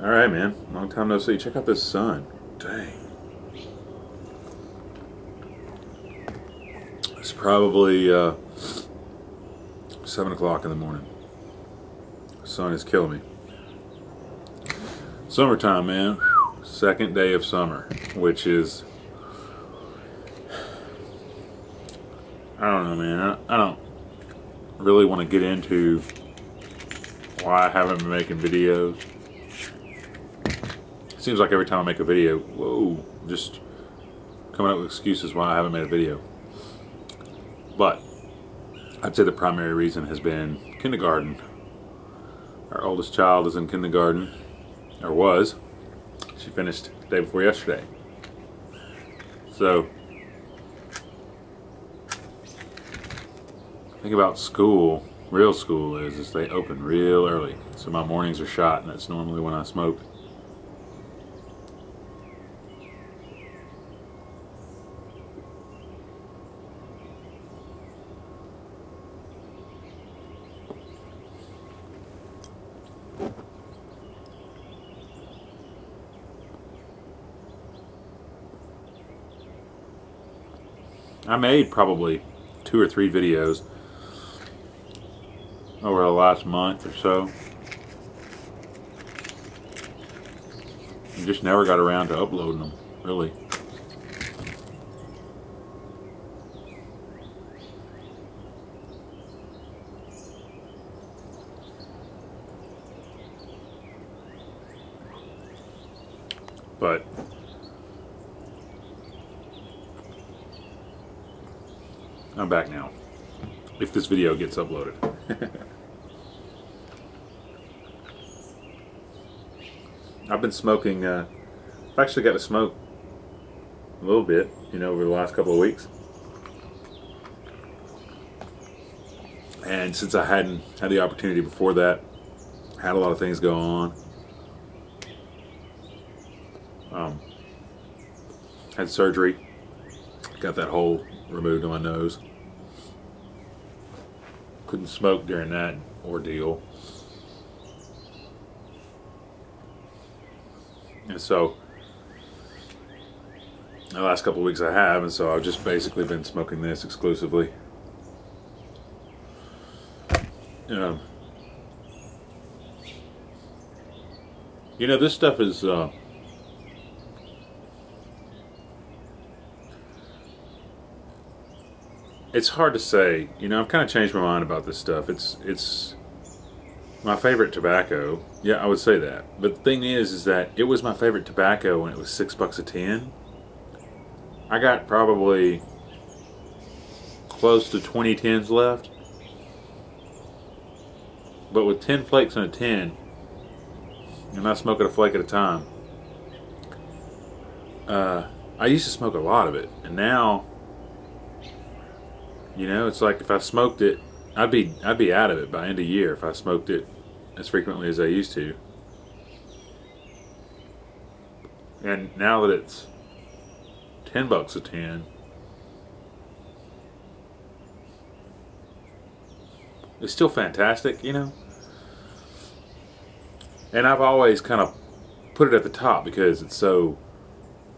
Alright, man. Long time no see. Check out this sun. Dang. It's probably 7 o'clock in the morning. The sun is killing me. Summertime, man. Second day of summer, which is... I don't know, man. I don't really want to get into why I haven't been making videos. Seems like every time I make a video, whoa, just coming up with excuses why I haven't made a video. But I'd say the primary reason has been kindergarten. Our oldest child is in kindergarten, or was. She finished the day before yesterday. So, the thing about school, real school, is they open real early. So my mornings are shot, and that's normally when I smoke. I made probably 2 or 3 videos over the last month or so. I just never got around to uploading them, really. But I'm back now, if this video gets uploaded. I've been smoking, I've actually got to smoke a little bit, you know, over the last couple of weeks. And since I hadn't had the opportunity before that, had a lot of things go on. Had surgery, got that hole removed on my nose. Couldn't smoke during that ordeal. And so the last couple of weeks I have, and so I've just basically been smoking this exclusively. You know, this stuff is it's hard to say. You know, I've kind of changed my mind about this stuff. It's my favorite tobacco. Yeah, I would say that. But the thing is that it was my favorite tobacco when it was $6 a tin. I got probably close to 20 tins left. But with 10 flakes in a tin, and I smoke it a flake at a time, I used to smoke a lot of it. And now, you know, it's like if I smoked it, I'd be out of it by end of year if I smoked it as frequently as I used to. And now that it's $10 a tin, it's still fantastic, you know. And I've always kind of put it at the top because it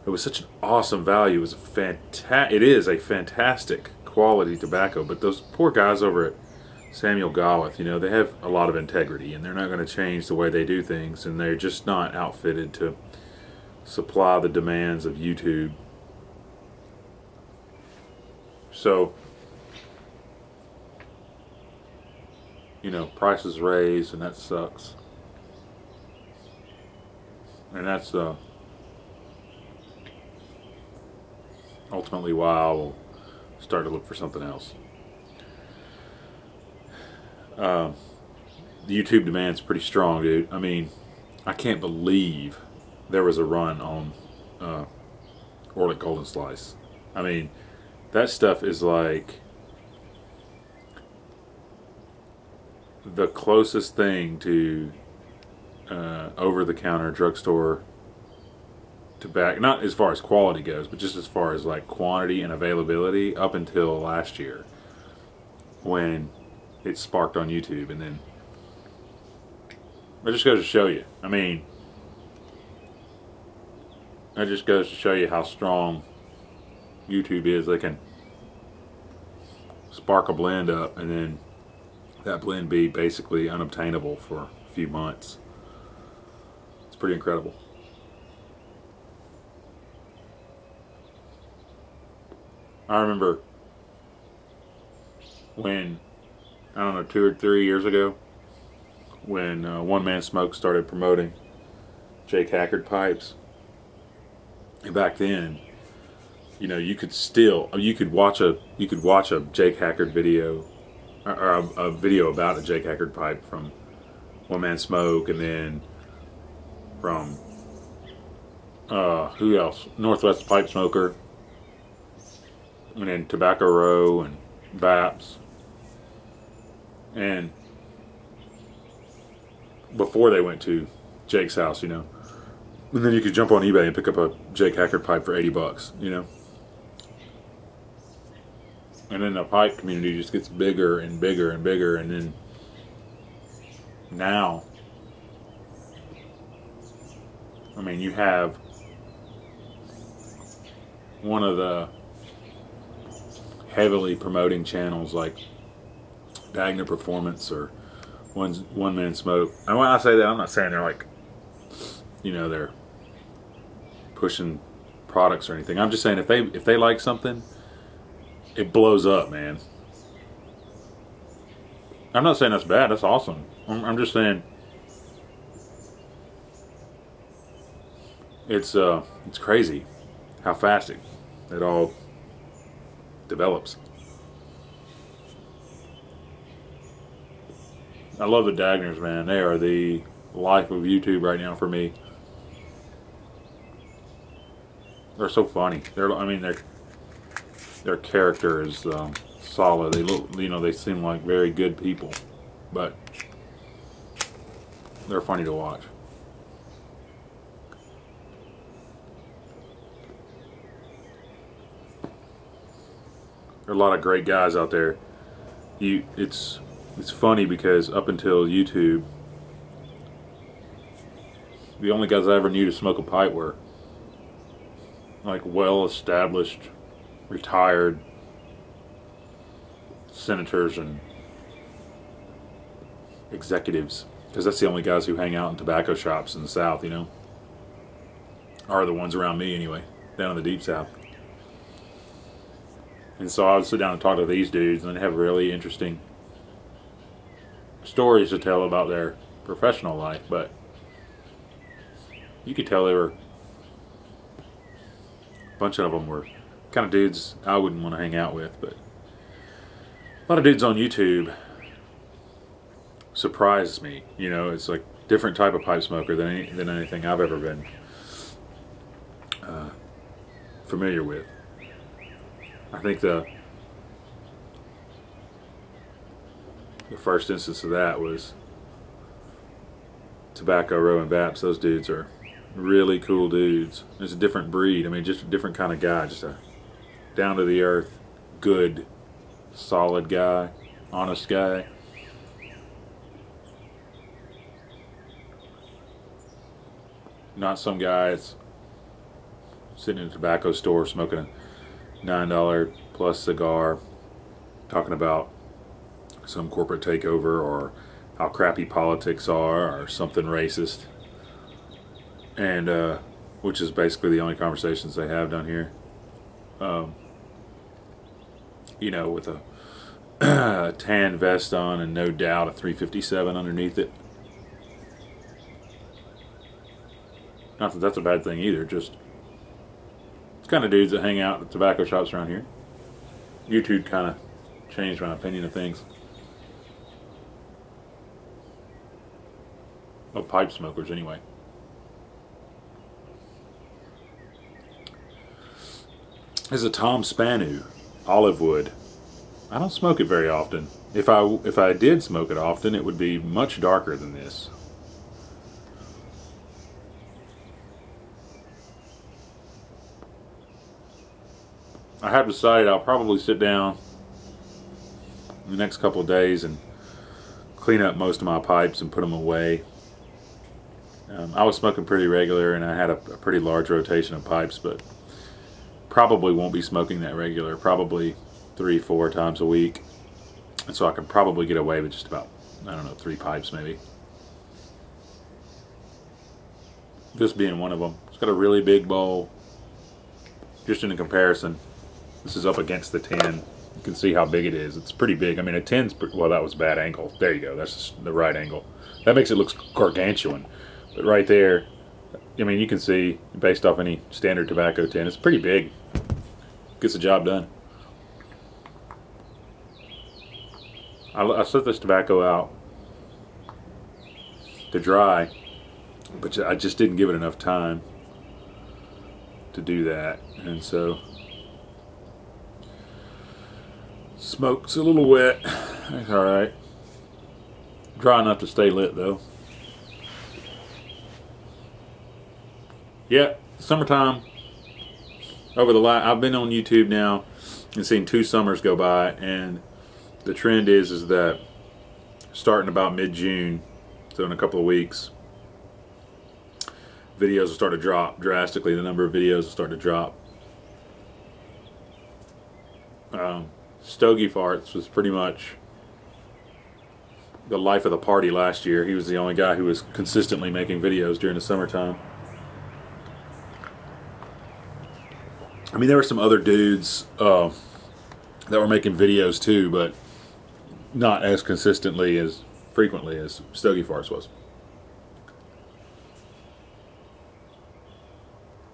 was such an awesome value. It is a fantastic quality tobacco, but those poor guys over at Samuel Gawith, you know, they have a lot of integrity and they're not going to change the way they do things, and they're just not outfitted to supply the demands of YouTube. So, you know, prices raised, and that sucks. And that's ultimately why I will start to look for something else. The YouTube demand's pretty strong, dude. I mean, I can't believe there was a run on Orlick Golden Slice. I mean, that stuff is like the closest thing to over-the-counter drugstore tobacco, not as far as quality goes, but just as far as like quantity and availability, up until last year when it sparked on YouTube. And then it just goes to show you, I mean, That just goes to show you how strong YouTube is. They can spark a blend up and then that blend be basically unobtainable for a few months. It's pretty incredible. I remember when, I don't know, 2 or 3 years ago, when One Man Smoke started promoting Jake Hackard pipes. And back then, you know, you could watch a Jake Hackard video, or a video about a Jake Hackard pipe from One Man Smoke, and then from who else? Northwest Pipe Smoker, and then Tobacco Row and Vaps, and before they went to Jake's house, you know. And then you could jump on eBay and pick up a Jake Hackard pipe for 80 bucks, you know. And then the pipe community just gets bigger and bigger and bigger, and then now, I mean, you have one of the heavily promoting channels like Dagner Performance or One Man Smoke. And when I say that, I'm not saying they're like, you know, they're pushing products or anything. I'm just saying if they like something, it blows up, man. I'm not saying that's bad. That's awesome. I'm just saying it's crazy how fast it all develops. I love the Dagners, man. They are the life of YouTube right now for me. They're so funny. Their character is solid. They look, you know, they seem like very good people, but they're funny to watch. There are a lot of great guys out there. It's funny because up until YouTube, the only guys I ever knew to smoke a pipe were like well-established, retired senators and executives, because that's the only guys who hang out in tobacco shops in the South, you know, are the ones around me anyway, down in the deep South. And so I would sit down and talk to these dudes, and they have really interesting stories to tell about their professional life, but you could tell they were, a bunch of them were kind of dudes I wouldn't want to hang out with. But a lot of dudes on YouTube surprise me. You know, it's like different type of pipe smoker than anything I've ever been familiar with. I think the first instance of that was Tobacco Row and Vaps. Those dudes are really cool dudes. It's a different breed. I mean, just a different kind of guy. Just a down to the earth, good, solid guy, honest guy. Not some guy that's sitting in a tobacco store smoking a $9 plus cigar, talking about some corporate takeover or how crappy politics are or something racist, and which is basically the only conversations they have down here. You know, with a tan vest on and no doubt a 357 underneath it. Not that that's a bad thing either, just it's kind of dudes that hang out at tobacco shops around here. YouTube kind of changed my opinion of things. Of pipe smokers, anyway. This is a Tom Spanu olive wood. I don't smoke it very often. If I did smoke it often, it would be much darker than this. I have decided I'll probably sit down in the next couple of days and clean up most of my pipes and put them away. I was smoking pretty regular, and I had a pretty large rotation of pipes, but probably won't be smoking that regular, probably 3-4 times a week. And so I could probably get away with just about, I don't know, 3 pipes maybe. This being one of them. It's got a really big bowl. Just in a comparison, this is up against the 10. You can see how big it is. It's pretty big. I mean, a 10's, well, that was a bad angle. There you go. That's the right angle. That makes it look gargantuan. But right there, I mean, you can see, based off any standard tobacco tin, it's pretty big. Gets the job done. I set this tobacco out to dry, but I just didn't give it enough time to do that. And so, smoke's a little wet. That's alright. Dry enough to stay lit, though. Yeah, summertime. I've been on YouTube now and seen 2 summers go by, and the trend is that starting about mid-June, so in a couple of weeks, videos will start to drop drastically. The number of videos will start to drop. Stogie Farts was pretty much the life of the party last year. He was the only guy who was consistently making videos during the summertime. I mean, there were some other dudes that were making videos too, but not as consistently, as frequently as Stogie Farts was.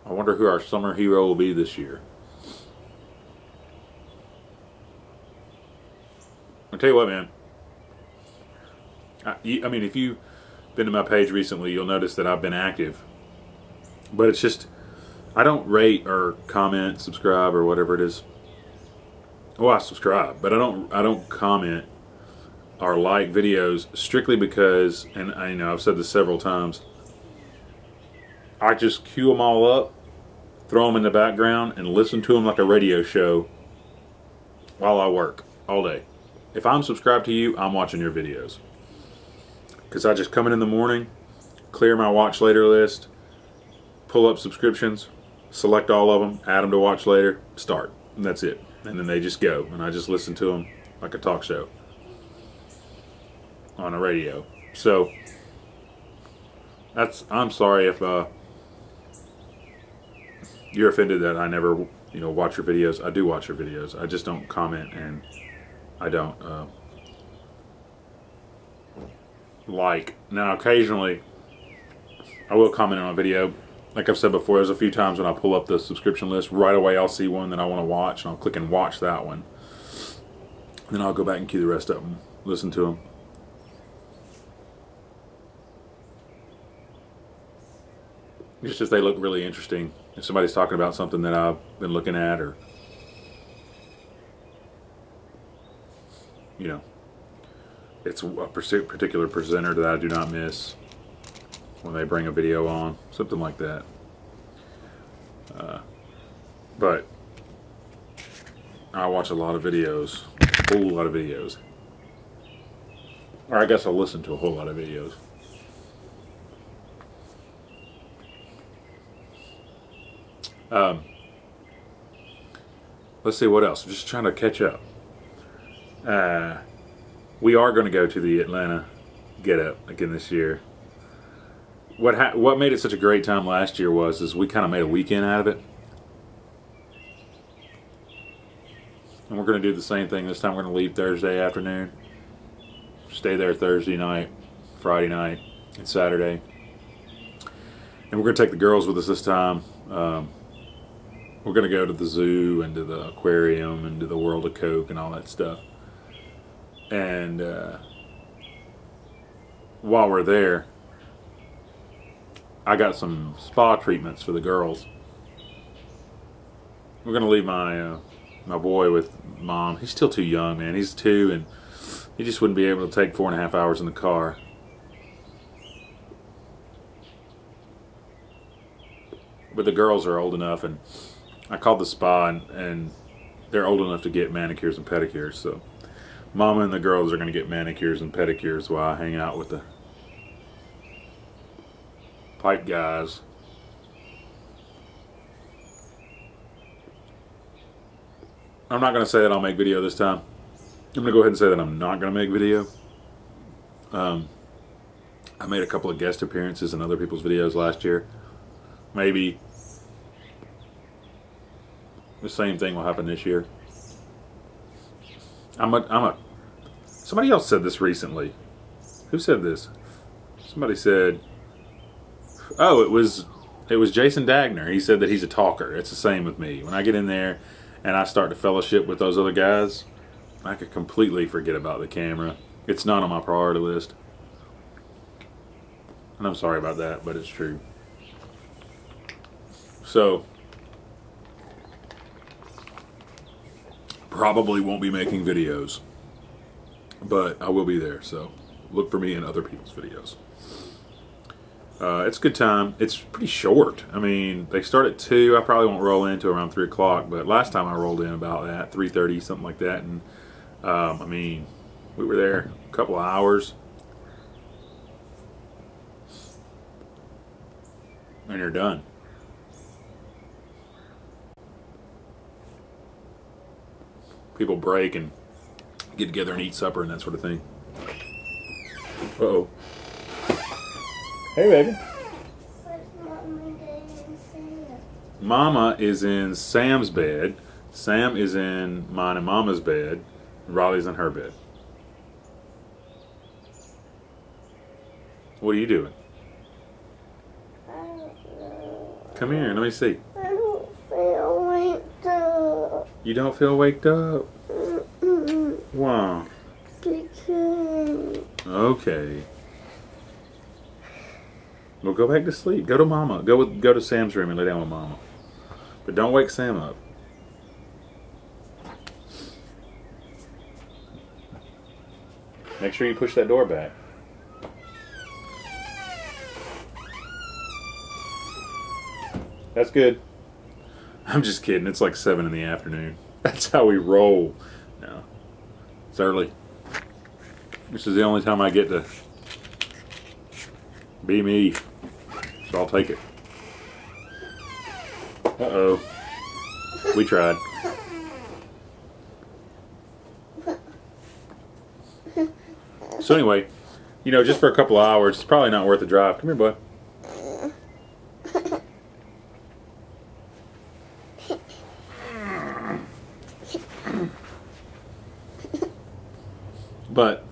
I wonder who our summer hero will be this year. I'll tell you what, man. I mean, if you've been to my page recently, you'll notice that I've been active. But it's just, I don't rate or comment, subscribe, or whatever it is. Well, I subscribe, but I don't comment or like videos strictly because, and I know I've said this several times, I just queue them all up, throw them in the background, and listen to them like a radio show while I work all day. If I'm subscribed to you, I'm watching your videos. Because I just come in the morning, clear my watch later list, pull up subscriptions, select all of them, add them to watch later, start. And that's it. And then they just go. And I just listen to them like a talk show on a radio. So, I'm sorry if you're offended that I never, watch your videos. I do watch your videos. I just don't comment, and I don't like. Now, occasionally, I will comment on a video. Like I've said before, there's a few times when I pull up the subscription list, right away I'll see one that I want to watch, and I'll click and watch that one. Then I'll go back and queue the rest of them, listen to them. It's just they look really interesting. If somebody's talking about something that I've been looking at, or it's a particular presenter that I do not miss when they bring a video on, something like that. But I watch a lot of videos, a whole lot of videos. Or I guess I listen to a whole lot of videos. Let's see what else. I'm just trying to catch up. We are going to go to the Atlanta Get Up again this year. What made it such a great time last year is we kind of made a weekend out of it. And we're going to do the same thing this time. We're going to leave Thursday afternoon, stay there Thursday night, Friday night, and Saturday. And we're going to take the girls with us this time. We're going to go to the zoo and to the aquarium and to the World of Coke and all that stuff. And while we're there, I got some spa treatments for the girls. We're going to leave my my boy with Mom. He's still too young, man. He's 2, and he just wouldn't be able to take 4.5 hours in the car. But the girls are old enough, and I called the spa, and they're old enough to get manicures and pedicures. So Mama and the girls are going to get manicures and pedicures while I hang out with pipe guys. I'm not going to say that I'll make video this time. I'm going to go ahead and say that I'm not going to make video. I made a couple of guest appearances in other people's videos last year. Maybe the same thing will happen this year. Somebody else said this recently. Who said this? Somebody said, oh, it was Jason Dagner. He said that he's a talker. It's the same with me. When I get in there and I start to fellowship with those other guys, I could completely forget about the camera. It's not on my priority list. And I'm sorry about that, but it's true. So, probably won't be making videos, but I will be there, so look for me in other people's videos. It's a good time. It's pretty short. I mean, they start at 2. I probably won't roll into around 3 o'clock, but last time I rolled in about that, 3:30, something like that, and I mean, we were there a couple of hours. And you're done. People break and get together and eat supper and that sort of thing. Uh-oh. Hey, baby. Mama is in Sam's bed. Sam is in mine and Mama's bed. And Riley's in her bed. What are you doing? Come here, let me see. I don't feel waked up. You don't feel waked up? Why? Because... Okay. Well, go back to sleep. Go to Mama. Go to Sam's room and lay down with Mama. But don't wake Sam up. Make sure you push that door back. That's good. I'm just kidding. It's like 7 in the afternoon. That's how we roll. No, it's early. This is the only time I get to be me. So I'll take it. Uh-oh. We tried. So anyway, you know, just for a couple of hours, it's probably not worth the drive. Come here, boy. But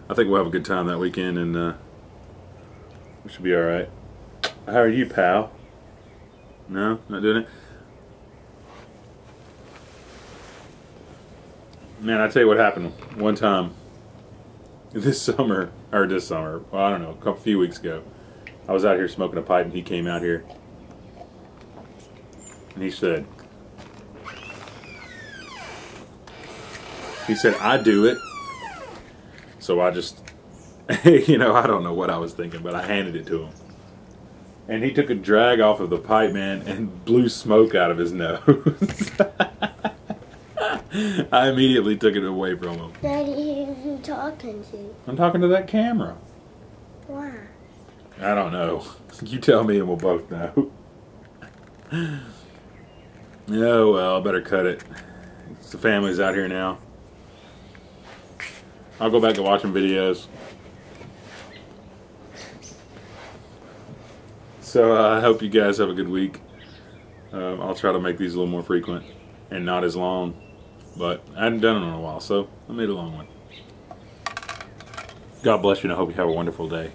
I think we'll have a good time that weekend, and we should be all right. How are you, pal? No, not doing it. Man, I tell you what happened one time this summer, well, I don't know, a few weeks ago. I was out here smoking a pipe, and he came out here, and he said, I do it. So I just, you know, I don't know what I was thinking, but I handed it to him. And he took a drag off of the pipe, man, and blew smoke out of his nose. I immediately took it away from him. Daddy, who are you talking to? I'm talking to that camera. Why? I don't know. You tell me and we'll both know. Oh, well, I better cut it. The family's out here now. I'll go back to watching videos. So I hope you guys have a good week. I'll try to make these a little more frequent and not as long. But I hadn't done it in a while, so I made a long one. God bless you, and I hope you have a wonderful day.